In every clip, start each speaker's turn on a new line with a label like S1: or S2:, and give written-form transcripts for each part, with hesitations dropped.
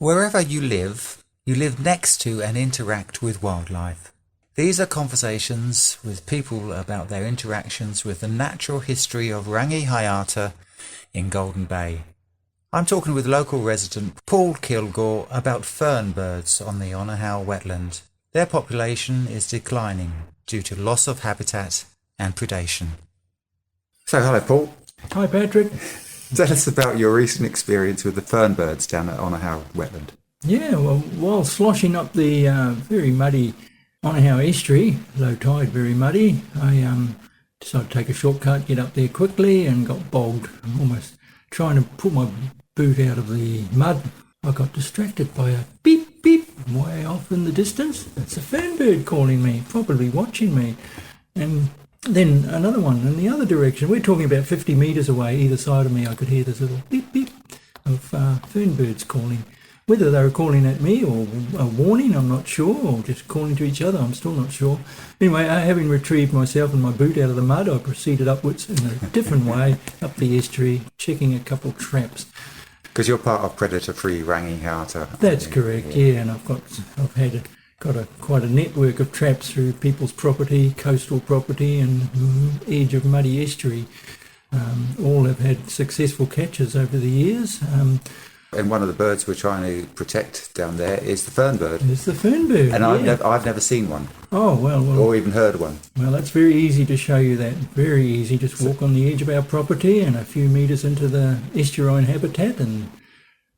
S1: Wherever you live next to and interact with wildlife. These are conversations with people about their interactions with the natural history of Rangihaeata in Golden Bay. I'm talking with local resident Paul Kilgour about fernbirds on the Onahau Wetland. Their population is declining due to loss of habitat and predation. So hello Paul.
S2: Hi Patrick.
S1: Tell us about your recent experience with the fernbirds down at Onahau Wetland.
S2: Yeah, well, while sloshing up the very muddy Onahau estuary, low tide, very muddy, I decided to take a shortcut, get up there quickly and got bogged. Almost trying to pull my boot out of the mud. I got distracted by a beep beep way off in the distance. It's a fernbird calling me, probably watching me. And then another one in the other direction. We're talking about 50 metres away, either side of me. I could hear this little beep beep of fernbirds calling. Whether they were calling at me or a warning, I'm not sure, or just calling to each other, I'm still not sure. Anyway, having retrieved myself and my boot out of the mud, I proceeded upwards in a different way up the estuary, checking a couple traps.
S1: Because you're part of Predator Free Rangihaeata.
S2: That's correct, yeah, and I've got quite a network of traps through people's property, coastal property, and edge of muddy estuary. All have had successful catches over the years.
S1: And one of the birds we're trying to protect down there is the fernbird.
S2: It's the fernbird,
S1: and
S2: yeah.
S1: I've never seen one.
S2: Oh, well.
S1: Or even heard one.
S2: Well, that's very easy to show you that. Very easy. Just walk on the edge of our property and a few metres into the estuarine habitat and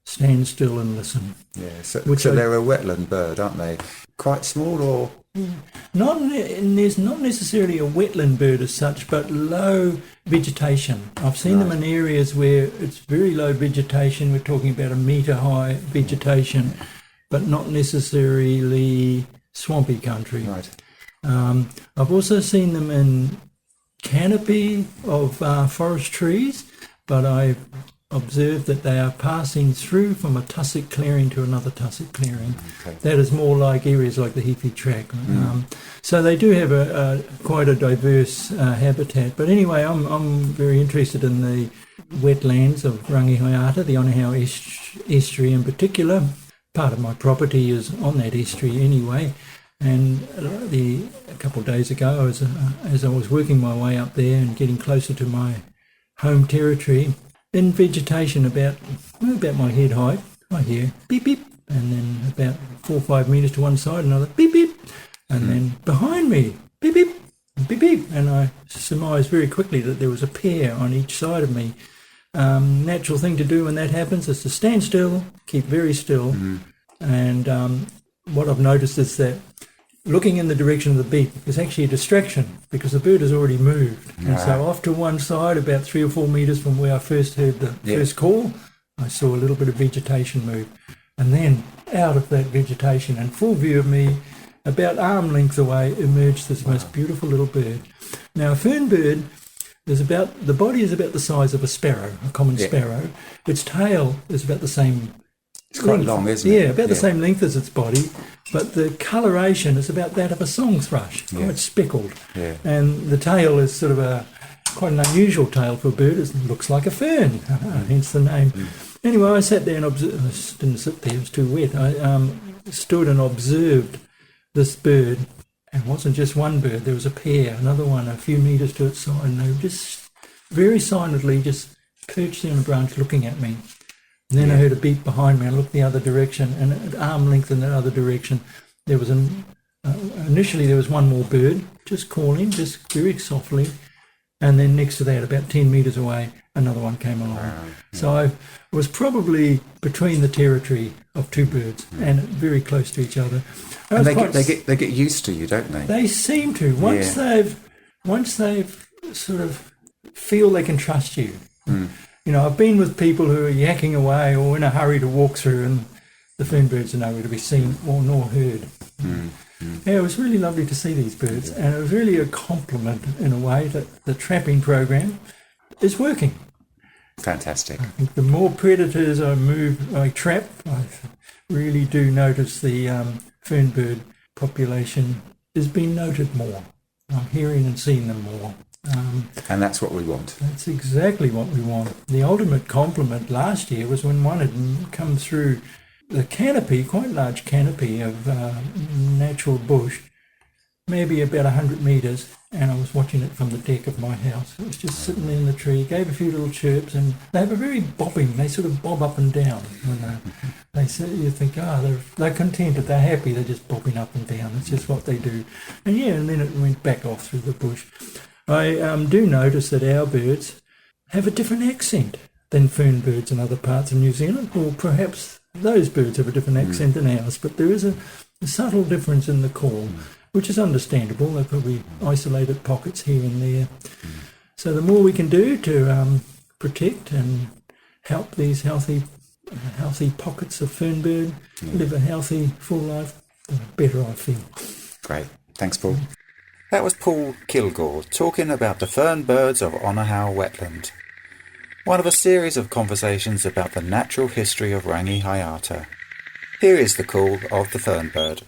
S2: stand still and listen.
S1: Yeah, so they're a wetland bird, aren't they? Quite small or...?
S2: There's not necessarily a wetland bird as such, but low vegetation. I've seen them in areas where it's very low vegetation. We're talking about a metre high vegetation, but not necessarily swampy country.
S1: Right.
S2: I've also seen them in canopy of forest trees, but I've observed that they are passing through from a tussock clearing to another tussock clearing. Okay. That is more like areas like the Heaphy Track. So they do have quite a diverse habitat. But anyway, I'm very interested in the wetlands of Rangihaeata, the Onahau estuary in particular. Part of my property is on that estuary anyway. And a couple of days ago, as I was working my way up there and getting closer to my home territory, in vegetation about my head height, I hear beep beep, and then about 4 or 5 metres to one side, another beep beep, and then behind me, beep beep, beep beep, and I surmised very quickly that there was a pair on each side of me. Natural thing to do when that happens is to stand still, keep very still, and what I've noticed is that looking in the direction of the beep is actually a distraction because the bird has already moved. And so off to one side, about 3 or 4 metres from where I first heard the first call, I saw a little bit of vegetation move. And then out of that vegetation, in full view of me, about arm length away, emerged this most beautiful little bird. Now, a fernbird the body is about the size of a sparrow, a common sparrow. Its tail is about the same.
S1: It's quite long, isn't it?
S2: Yeah, about the same length as its body, but the coloration is about that of a song thrush, quite speckled. Yeah. And the tail is sort of quite an unusual tail for a bird. It looks like a fern, hence the name. Anyway, I sat there and observed. I didn't sit there, it was too wet. I stood and observed this bird. It wasn't just one bird, there was a pair, another one a few metres to its side, and they were just very silently just perched on a branch looking at me. And then I heard a beep behind me. I looked the other direction, and at arm length in the other direction, there was initially there was one more bird just calling, just very softly, and then next to that, about 10 metres away, another one came along. So I was probably between the territory of two birds and very close to each other.
S1: And they get used to you, don't they?
S2: They seem to. Once they've sort of feel they can trust you. You know, I've been with people who are yakking away or in a hurry to walk through, and the fernbirds are nowhere to be seen or nor heard. Yeah, it was really lovely to see these birds, and it was really a compliment in a way that the trapping program is working.
S1: Fantastic.
S2: I think the more predators I trap, I really do notice the fernbird population is being noted more. I'm hearing and seeing them more.
S1: And that's what we want.
S2: That's exactly what we want. The ultimate compliment last year was when one had come through the canopy, quite large canopy of natural bush, maybe about 100 metres, and I was watching it from the deck of my house. It was just sitting in the tree, gave a few little chirps, and they have a very bobbing. They sort of bob up and down when they say, you think, they're contented, they're happy, they're just bobbing up and down. It's just what they do. And then it went back off through the bush. I do notice that our birds have a different accent than fernbirds in other parts of New Zealand, or perhaps those birds have a different accent than ours, but there is a subtle difference in the call, which is understandable. They're probably isolated pockets here and there. So the more we can do to protect and help these healthy pockets of fernbird live a healthy, full life, the better I feel.
S1: Great. Thanks, Paul. That was Paul Kilgour talking about the fernbirds of Onahau Wetland, one of a series of conversations about the natural history of Rangihaeata. Here is the call of the fernbird.